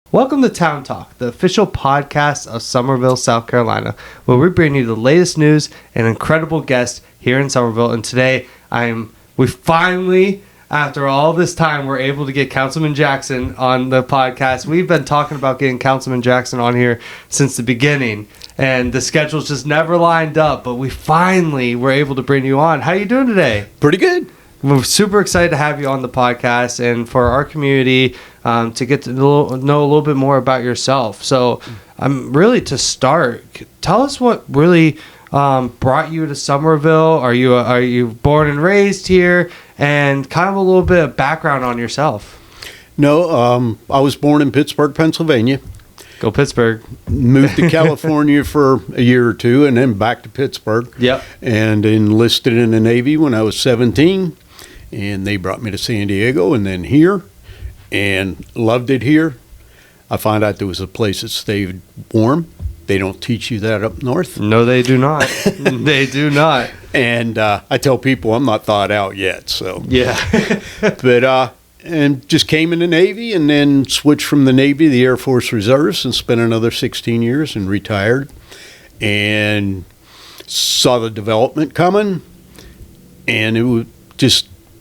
Welcome to Town Talk, the official podcast of Summerville, South Carolina, where we bring you the latest news and incredible guests here in Summerville. And today, we finally, after all this time, we're able to get Councilman Jackson on the podcast. We've been talking about getting Councilman Jackson on here since the beginning, and the schedules just never lined up. But we finally were able to bring you on. How you doing today? Pretty good. We're super excited to have you on the podcast and for our community to get to know a little bit more about yourself. So really to start, tell us what really brought you to Summerville. Are you born and raised here? And kind of a little bit of background on yourself. No, I was born in Pittsburgh, Pennsylvania. Go Pittsburgh. Moved to California for a year or two and then back to Pittsburgh. Yep. And enlisted in the Navy when I was 17. And they brought me to San Diego and then here. And loved it here. I found out there was a place that stayed warm. They don't teach you that up north. No, they do not. They do not. And I tell people I'm not thawed out yet. So yeah. But and just came in the Navy and then switched from the Navy to the Air Force Reserves and spent another 16 years and retired. And saw the development coming. And it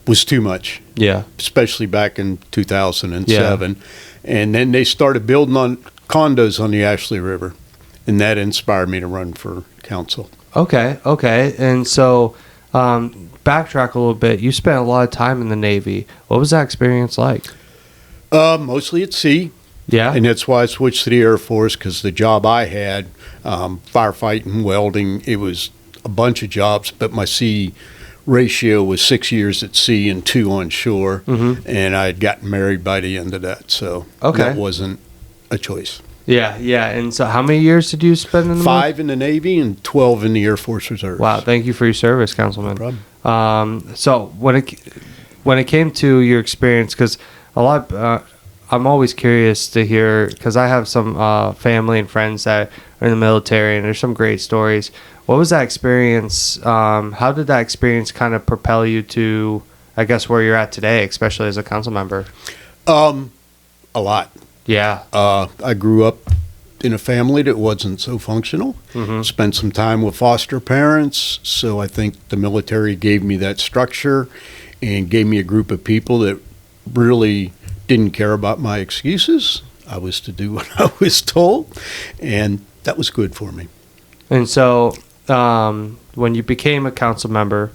was too much. Yeah. Especially back in 2007. Yeah. And then they started building on condos on the Ashley River. And that inspired me to run for council. Okay. And so backtrack a little bit. You spent a lot of time in the Navy. What was that experience like? Mostly at sea. Yeah. And that's why I switched to the Air Force, because the job I had, firefighting, welding, it was a bunch of jobs, but my sea ratio was 6 years at sea and 2 on shore. Mm-hmm. And I had gotten married by the end of that. So that wasn't a choice. Yeah. And so how many years did you spend in the 5 in the Navy and 12 in the Air Force Reserves. Wow. Thank you for your service, Councilman. No problem. So when it came to your experience, because I'm always curious to hear, because I have some family and friends that are in the military, and there's some great stories. What was that experience? How did that experience kind of propel you to, I guess, where you're at today, especially as a council member? A lot. Yeah. I grew up in a family that wasn't so functional. Mm-hmm. Spent some time with foster parents, so I think the military gave me that structure and gave me a group of people that really didn't care about my excuses. I was to do what I was told, and that was good for me. And so when you became a council member,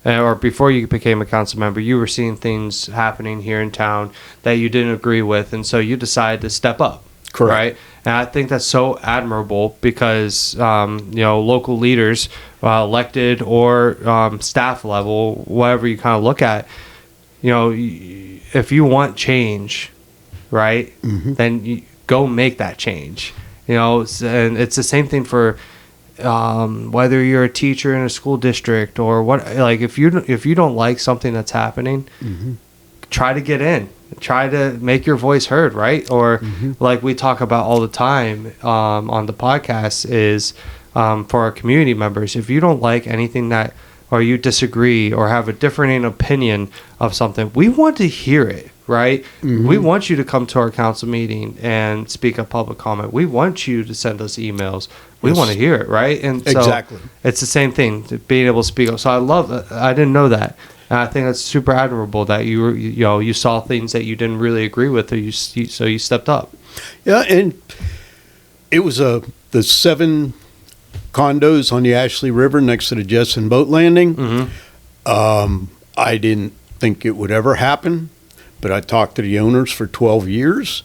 or before you became a council member, you were seeing things happening here in town that you didn't agree with, and so you decided to step up. Correct. Right? And I think that's so admirable because, local leaders, elected or staff level, whatever you kind of look at, if you want change, right, mm-hmm. then you go make that change. And it's the same thing for whether you're a teacher in a school district or what. Like if you don't like something that's happening, mm-hmm. try to get in, try to make your voice heard, right? Or mm-hmm. like we talk about all the time on the podcast is for our community members. If you don't like anything that, or you disagree or have a differing opinion of something, we want to hear it, right? Mm-hmm. We want you to come to our council meeting and speak a public comment. We want you to send us emails. We want to hear it, right? And so exactly. It's the same thing, being able to speak up. So I love that. I didn't know that. And I think that's super admirable that you saw things that you didn't really agree with, so you stepped up. Yeah, and it was the 7 condos on the Ashley River next to the Jetson boat landing. Mm-hmm. I didn't think it would ever happen, but I talked to the owners for 12 years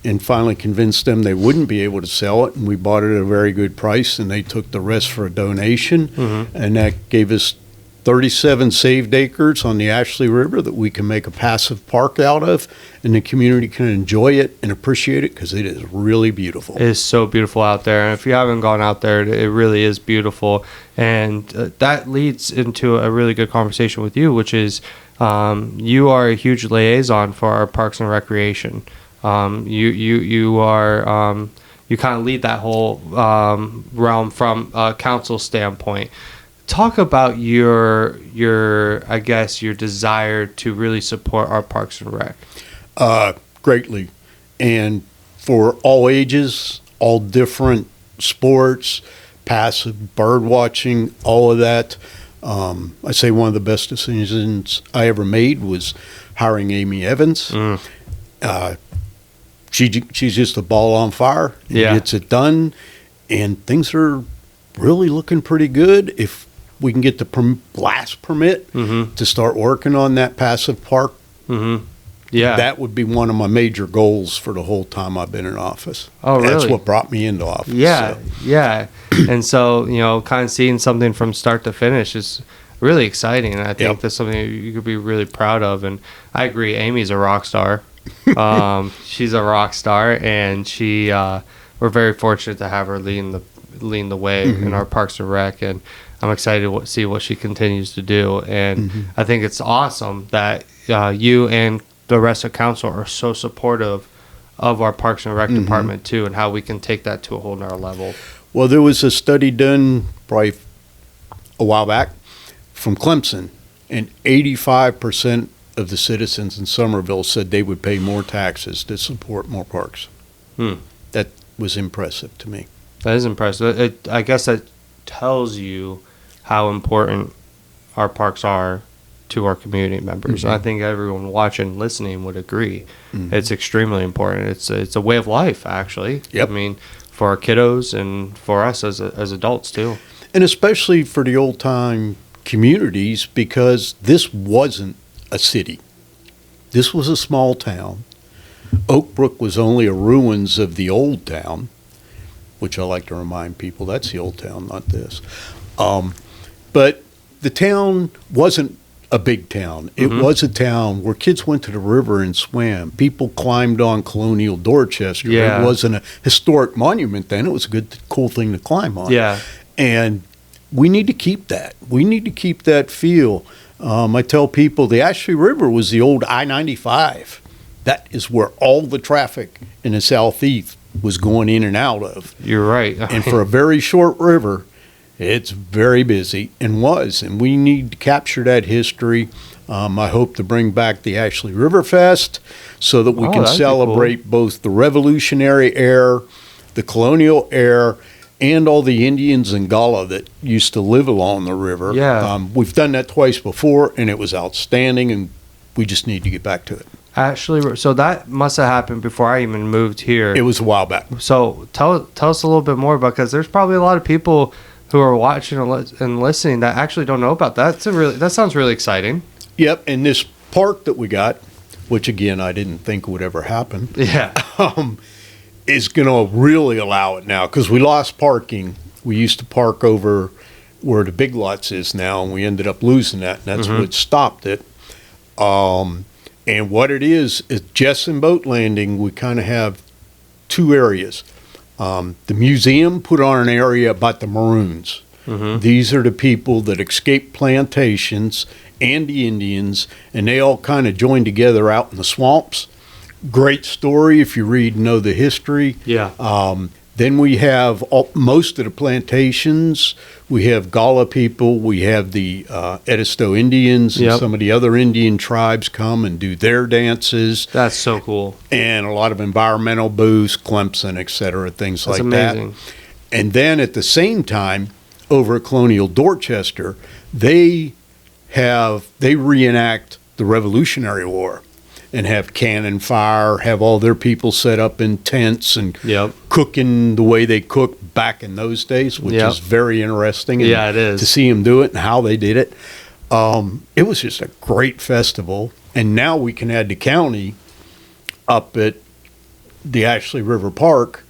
and finally convinced them they wouldn't be able to sell it, and we bought it at a very good price, and they took the rest for a donation. Mm-hmm. And that gave us 37 saved acres on the Ashley River that we can make a passive park out of, and the community can enjoy it and appreciate it because it is really beautiful. It is so beautiful out there, and if you haven't gone out there, it really is beautiful. And that leads into a really good conversation with you, which is you are a huge liaison for our Parks and Recreation. You are you kind of lead that whole realm from a council standpoint. Talk about your I guess your desire to really support our Parks and Rec. Greatly, and for all ages, all different sports, passive bird watching, all of that. I say one of the best decisions I ever made was hiring Amy Evans. She's just a ball on fire. Yeah. Gets it done, and things are really looking pretty good. If we can get the blast permit to start working on that passive park, Yeah. that would be one of my major goals for the whole time I've been in office. Oh, really? That's what brought me into office. Yeah, so. yeah. And so, kind of seeing something from start to finish is really exciting. And I think Yep. that's something you could be really proud of. And I agree, Amy's a rock star. She's a rock star, and we're very fortunate to have her leading the way in our Parks and Rec. And I'm excited to see what she continues to do. And I think it's awesome that you and the rest of council are so supportive of our Parks and Rec department too, and how we can take that to a whole nother level. Well, there was a study done probably a while back from Clemson, and 85% of the citizens in Somerville said they would pay more taxes to support more parks. That was impressive to me. That is impressive. I guess that tells you how important our parks are to our community members. I think everyone watching, listening would agree. It's extremely important. It's a way of life, actually. Yep. I mean, for our kiddos and for us as adults too. And especially for the old time communities, because this wasn't a city. This was a small town. Oak Brook was only a ruins of the old town, which I like to remind people that's the old town, not this. But the town wasn't a big town. It was a town where kids went to the river and swam. People climbed on Colonial Dorchester. Yeah. It wasn't a historic monument then. It was a good, cool thing to climb on. Yeah. And we need to keep that. We need to keep that feel. I tell people the Ashley River was the old I-95. That is where all the traffic in the southeast was going in and out of. You're right. And for a very short river, it's very busy and was. And we need to capture that history. I hope to bring back the Ashley River Fest so that we can that'd be celebrate both the Revolutionary era, the colonial era, and all the Indians and Gullah that used to live along the river. Yeah. We've done that twice before, and it was outstanding, and we just need to get back to it. Actually, so that must have happened before I even moved here. It was a while back. So tell us a little bit more about, because there's probably a lot of people who are watching and listening that actually don't know about that. That sounds really exciting. Yep, and this park that we got, which again I didn't think would ever happen, Yeah. is going to really allow it now, because we lost parking. We used to park over where the Big Lots is now, and we ended up losing that, and that's what stopped it. And what it is Jessen Boat Landing, we kind of have two areas. The museum put on an area about the Maroons. These are the people that escaped plantations and the Indians, and they all kind of joined together out in the swamps. Great story if you know the history. Yeah. Then we have most of the plantations. We have Gullah people. We have the Edisto Indians and Yep. some of the other Indian tribes come and do their dances. That's so cool. And a lot of environmental booths, Clemson, et cetera, things That's like amazing. that. And then at the same time, over at Colonial Dorchester, they reenact the Revolutionary War and have cannon fire, have all their people set up in tents and Yep. cooking the way they cooked back in those days, which Yep. is very interesting. And Yeah, it is. to see them do it and how they did it. It was just a great festival. And now we can add the county up at the Ashley River Park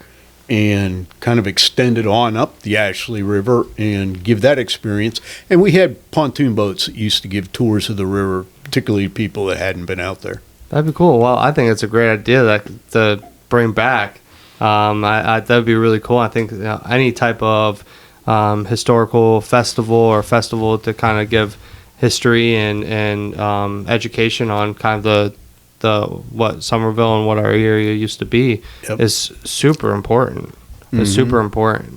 and kind of extend it on up the Ashley River and give that experience. And we had pontoon boats that used to give tours of the river, particularly people that hadn't been out there. That'd be cool. Well, I think it's a great idea to bring back. That'd be really cool. I think any type of historical festival to kind of give history and education on kind of the what Somerville and what our area used to be is super important. It's super important.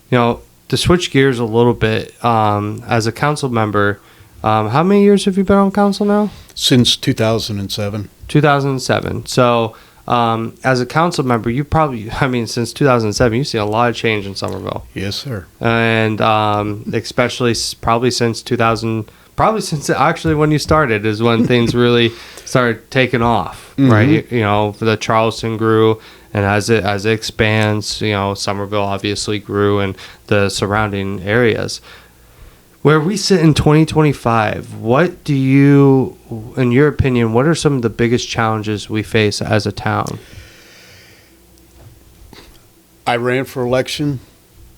To switch gears a little bit, as a council member, how many years have you been on council now? Since 2007. 2007. So As a council member, you probably, I mean, since 2007, you've seen a lot of change in Somerville. Yes, sir. And especially probably since 2000, probably since actually when you started is when things really started taking off, right? You know, the Charleston grew, and as it expands, you know, Somerville obviously grew, and the surrounding areas. Where we sit in 2025, what do you, in your opinion, what are some of the biggest challenges we face as a town? I ran for election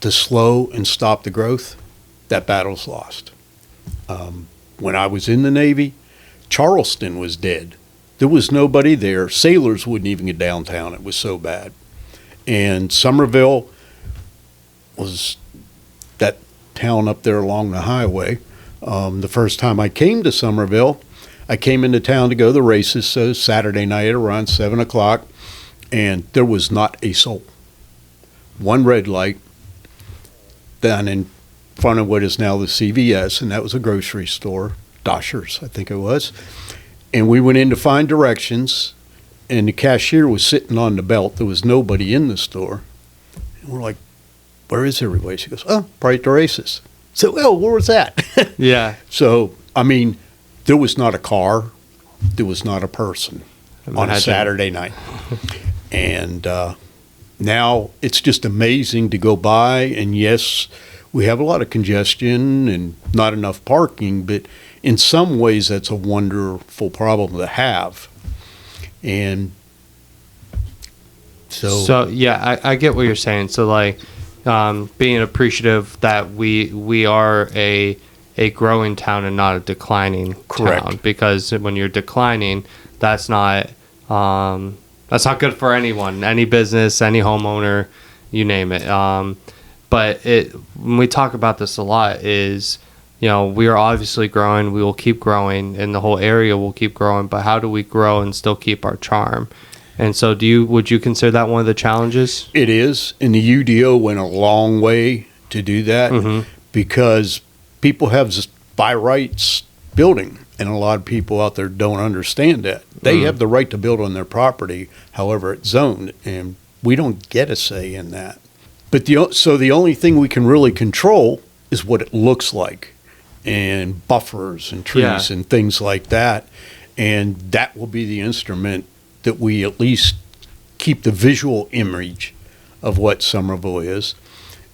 to slow and stop the growth. That battle's lost. When I was in the Navy, Charleston was dead. There was nobody there. Sailors wouldn't even get downtown. It was so bad. And Somerville was that town up there along the highway. The first time I came to Somerville, I came into town to go to the races, so Saturday night at around 7 o'clock, and there was not a soul. One red light down in front of what is now the CVS, and that was a grocery store, Doshers, I think it was. And we went in to find directions, and the cashier was sitting on the belt. There was nobody in the store. And we're like, where is everybody? She goes, oh, probably at the races. So, well, where was that? Yeah. So, I mean, there was not a car. There was not a person on a Saturday night. And now it's just amazing to go by. And yes, we have a lot of congestion and not enough parking, but in some ways that's a wonderful problem to have. And so yeah, I get what you're saying. So like, being appreciative that we are a growing town and not a declining town, because when you're declining, that's not good for anyone, any business, any homeowner, you name it. But when we talk about this a lot is, you know, we are obviously growing, we will keep growing, and the whole area will keep growing, but how do we grow and still keep our charm? And so would you consider that one of the challenges? It is, and the UDO went a long way to do that, because people have this by rights building, and a lot of people out there don't understand that. They have the right to build on their property, however it's zoned, and we don't get a say in that. But so the only thing we can really control is what it looks like, and buffers and trees and things like that, and that will be the instrument that we at least keep the visual image of what Somerville is.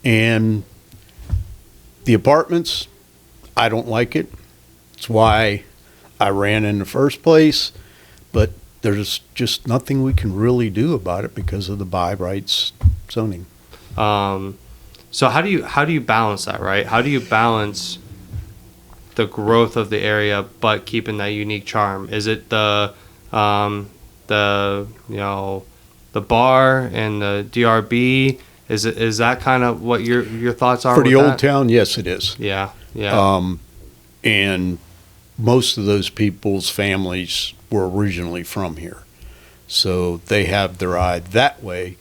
And the apartments, I don't like it. It's why I ran in the first place, but there's just nothing we can really do about it because of the by rights zoning. So how do you balance that, right? How do you balance the growth of the area but keeping that unique charm? Is it the bar and the DRB? Is that kind of what your thoughts are for the old that? town? Yes, it is. Yeah. And most of those people's families were originally from here, so they have their eye that way.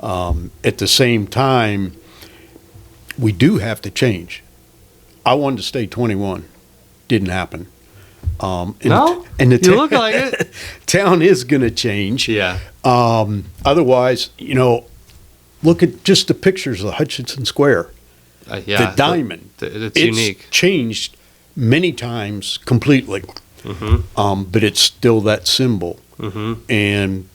At the same time, we do have to change. I wanted to stay 21. Didn't happen. No, and you look like it. Town is going to change. Yeah. Otherwise, look at just the pictures of Hutchinson Square. The diamond. It's unique. Changed many times completely. But it's still that symbol. And,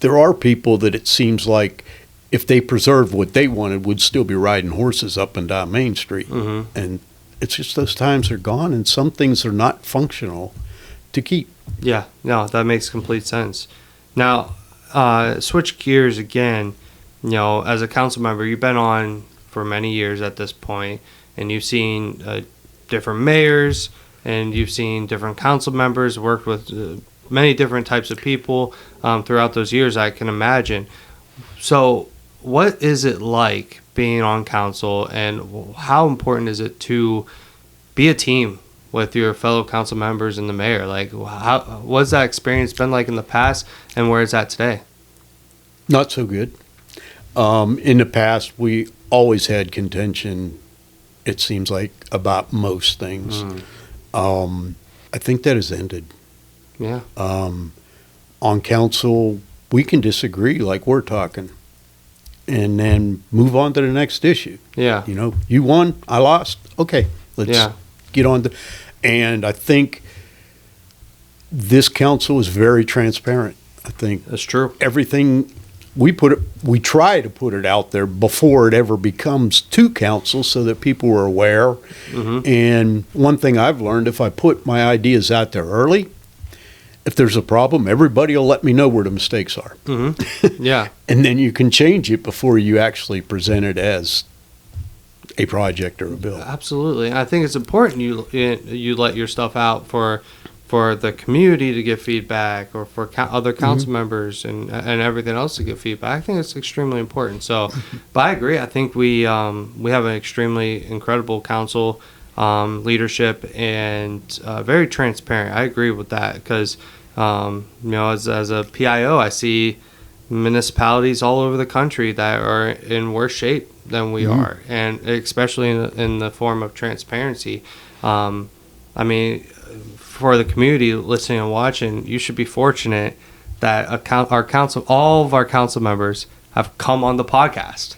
there are people that it seems like if they preserved what they wanted would still be riding horses up and down Main Street. And it's just those times are gone, and some things are not functional to keep. Yeah, no, that makes complete sense. Now, switch gears again. As a council member, you've been on for many years at this point, and you've seen different mayors, and you've seen different council members, worked with many different types of people throughout those years, I can imagine. So what is it like being on council, and how important is it to be a team with your fellow council members and the mayor? Like, what's that experience been like in the past, and where is that today? Not so good. In the past, we always had contention, it seems like, about most things. I think that has ended. Yeah. on council, we can disagree like we're talking and then move on to the next issue. Yeah. You know, you won, I lost. Okay, let's get on to, and I think this council is very transparent. I think That's true. everything we try to put it out there before it ever becomes to council so that people are aware. Mm-hmm. And one thing I've learned, if I put my ideas out there early, if there's a problem, everybody will let me know where the mistakes are. Mm-hmm. Yeah. And then you can change it before you actually present it as a project or a bill. Absolutely. I think it's important you let your stuff out for the community to get feedback, or for other council members and everything else to get feedback. I think it's extremely important. So, but I agree. I think we have an extremely incredible council leadership and very transparent. I agree with that because as a PIO, I see municipalities all over the country that are in worse shape than we are, and especially in the form of transparency. I mean, for the community listening and watching, you should be fortunate that all of our council members have come on the podcast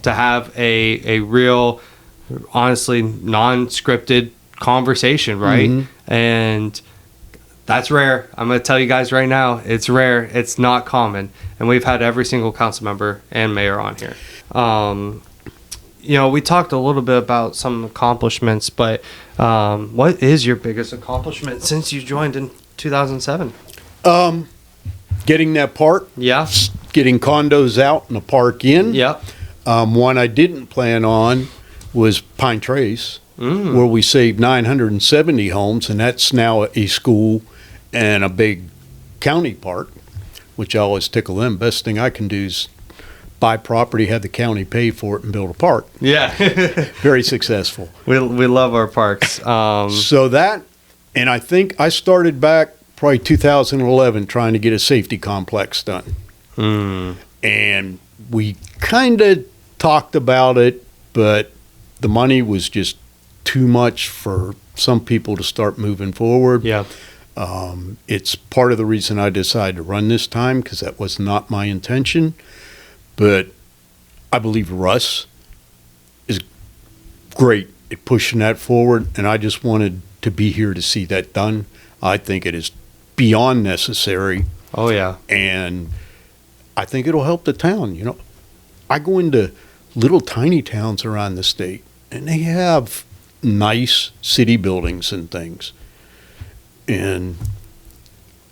to have a real, honestly, non-scripted conversation, right? Mm-hmm. And that's rare. I'm going to tell you guys right now, it's rare. It's not common. And we've had every single council member and mayor on here. We talked a little bit about some accomplishments, but what is your biggest accomplishment since you joined in 2007? Getting that park. Yeah. Getting condos out and a park in. Yep. One I didn't plan on was Pine Trace, where we saved 970 homes, and that's now a school and a big county park, which I always tickle them. Best thing I can do is buy property, have the county pay for it, and build a park. Yeah. Very successful. We love our parks. So that, and I think I started back probably 2011 trying to get a safety complex done. And we kind of talked about it, but the money was just too much for some people to start moving forward. Yeah. It's part of the reason I decided to run this time, because that was not my intention. But I believe Russ is great at pushing that forward, and I just wanted to be here to see that done. I think it is beyond necessary. Oh, yeah. And I think it'll help the town. You know, I go into little tiny towns around the state, and they have nice city buildings and things. And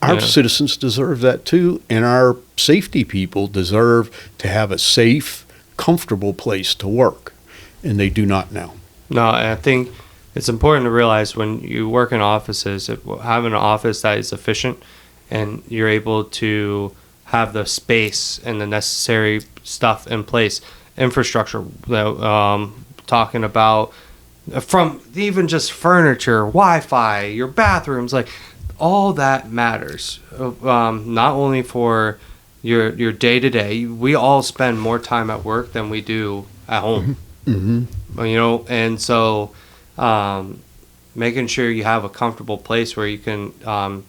our citizens deserve that too, and our safety people deserve to have a safe, comfortable place to work, and they do not now. No, I think it's important to realize when you work in offices, having an office that is efficient and you're able to have the space and the necessary stuff in place, infrastructure, talking about from even just furniture, Wi-Fi, your bathrooms, like all that matters. Not only for your day-to-day. We all spend more time at work than we do at home. Mm-hmm. And so making sure you have a comfortable place where you can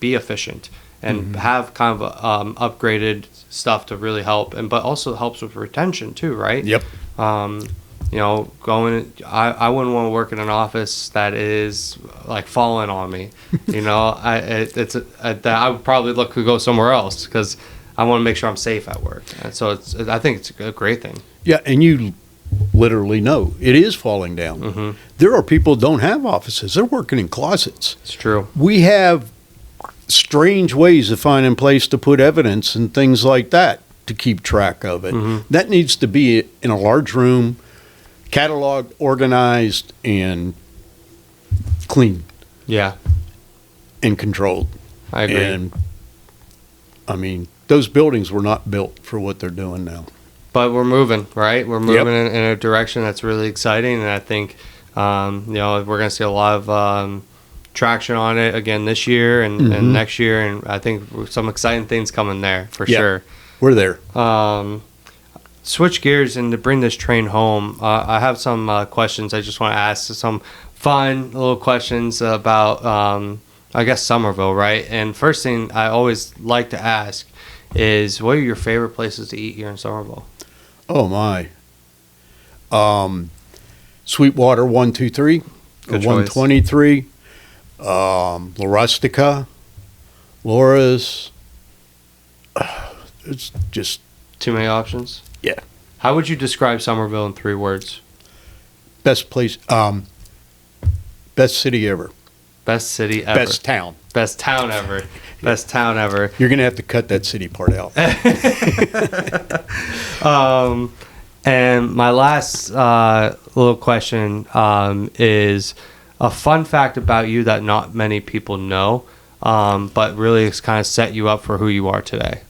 be efficient and have kind of upgraded stuff to really help, but also helps with retention too, right? Yep. I wouldn't want to work in an office that is like falling on me. I would probably look to go somewhere else because I want to make sure I'm safe at work. And so I think it's a great thing. Yeah, and you literally know it is falling down. Mm-hmm. There are people who don't have offices. They're working in closets. It's true. We have strange ways of finding place to put evidence and things like that to keep track of it. Mm-hmm. That needs to be in a large room, cataloged, organized, and clean. Yeah. And controlled. I agree. And, I mean, those buildings were not built for what they're doing now. But we're moving, right? We're moving in a direction that's really exciting, and I think, we're going to see a lot of traction on it again this year and next year, and I think some exciting things coming there for sure. We're there. Switch gears and to bring this train home, I have some questions I just want to ask. Some fun little questions about I guess Somerville, right? And first thing I always like to ask is, what are your favorite places to eat here in Somerville? Oh my. Sweetwater 123, Good choice. 123, La Rustica, Laura's. It's just, Too many options? yeah. How would you describe Somerville in 3 words? Best place, best city ever. Best city ever. Best town. Best town ever. Best town ever. You're going to have to cut that city part out. And my last little question is a fun fact about you that not many people know, but really it's kind of set you up for who you are today.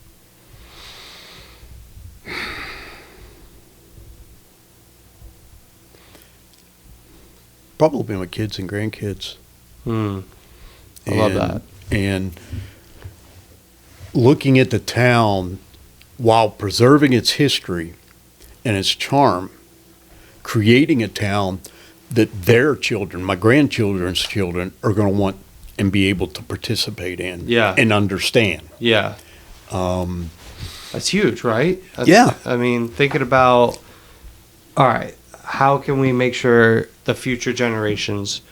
Probably my kids and grandkids. I love that. And looking at the town while preserving its history and its charm, creating a town that their children, my grandchildren's children, are going to want and be able to participate in and understand. Yeah. That's huge, right? Yeah. I mean, thinking about, all right, how can we make sure the future generations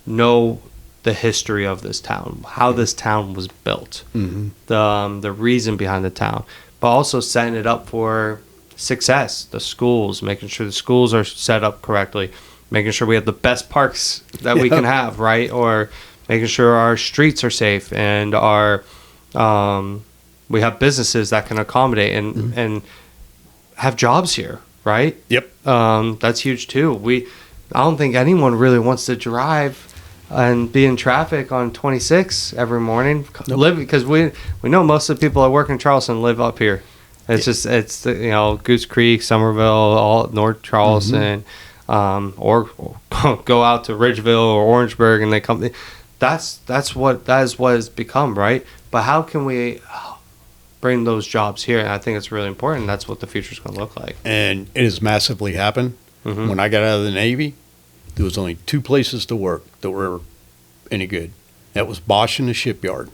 know the history of this town, how this town was built, the reason behind the town, but also setting it up for success, the schools, making sure the schools are set up correctly, making sure we have the best parks that we can have, right? Or making sure our streets are safe and our we have businesses that can accommodate and have jobs here, right? Yep. That's huge too. I don't think anyone really wants to drive and be in traffic on 26 every morning. Nope. Because we know most of the people that work in Charleston live up here. It's just Goose Creek, Somerville, all North Charleston, or go out to Ridgeville or Orangeburg, and they come. That is what it's become, right? But how can we bring those jobs here? And I think it's really important. That's what the future is going to look like. And it has massively happened. When I got out of the Navy, there was only 2 places to work that were any good. That was Bosch and the shipyard.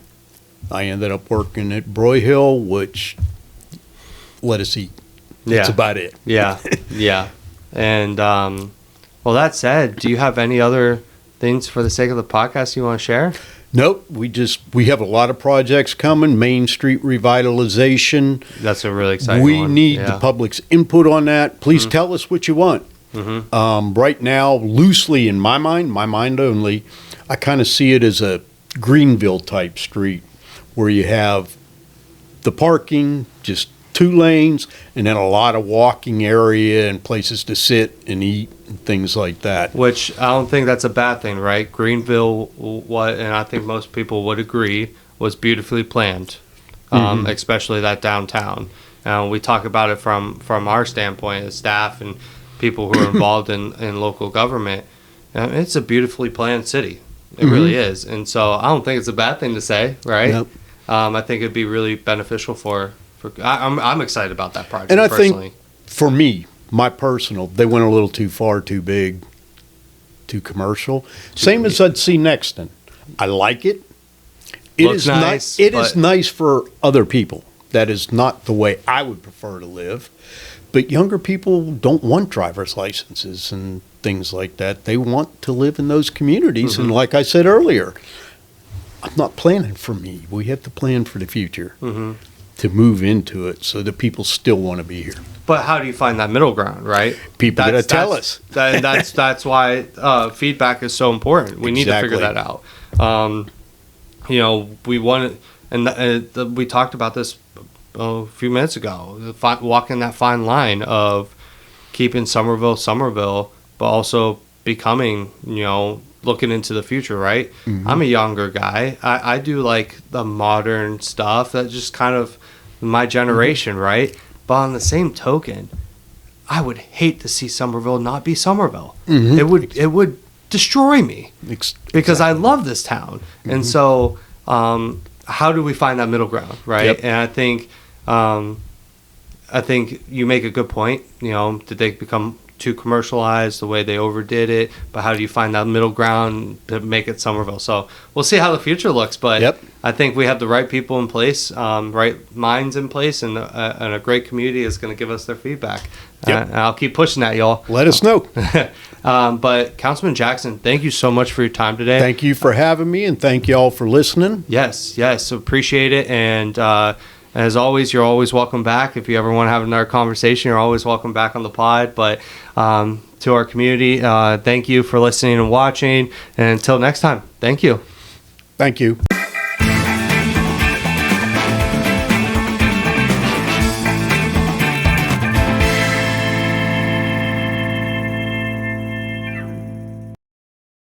I ended up working at Broyhill, which let us eat. Yeah. That's about it. Yeah, yeah. And well, that said, do you have any other things for the sake of the podcast you want to share? Nope. We have a lot of projects coming. Main Street revitalization. That's a really exciting We one. need the public's input on that. Please tell us what you want. Right now, loosely in my mind only, I kind of see it as a Greenville type street where you have the parking, just 2 lanes, and then a lot of walking area and places to sit and eat and things like that. Which I don't think that's a bad thing, right? Greenville, and I think most people would agree, was beautifully planned, especially that downtown. We talk about it from our standpoint as staff and people who are involved in local government. It's a beautifully planned city. It really is. And so I don't think it's a bad thing to say, right? Yep. I think it'd be really beneficial for I'm excited about that project, And I personally. think, for me, my personal, they went a little too far, too big, too commercial. Same as I'd see Nexton. I like it. It Looks is nice, It is nice for other people. That is not the way I would prefer to live. But younger people don't want driver's licenses and things like that. They want to live in those communities. And like I said earlier, I'm not planning for me. We have to plan for the future to move into it so that people still want to be here. But how do you find that middle ground, right? People got to tell us. That's why feedback is so important. We need to figure that out. We want, and we talked about this a few minutes ago. Walking that fine line of keeping Somerville, but also becoming, looking into the future, right? I'm a younger guy. I do like the modern stuff that just kind of my generation, right? But on the same token, I would hate to see Somerville not be Somerville. It would destroy me because I love this town. And so how do we find that middle ground, right? Yep. And I think you make a good point. Did they become too commercialized, the way they overdid it, but how do you find that middle ground to make it Somerville? So we'll see how the future looks, but Yep. I think we have the right people in place, right minds in place, and a great community is going to give us their feedback. Yep. And I'll keep pushing that, y'all. Let us know. But Councilman Jackson, thank you so much for your time today. Thank you for having me, and thank you all for listening. Yes, appreciate it. And as always, you're always welcome back. If you ever want to have another conversation, you're always welcome back on the pod. But to our community, thank you for listening and watching. And until next time, thank you. Thank you.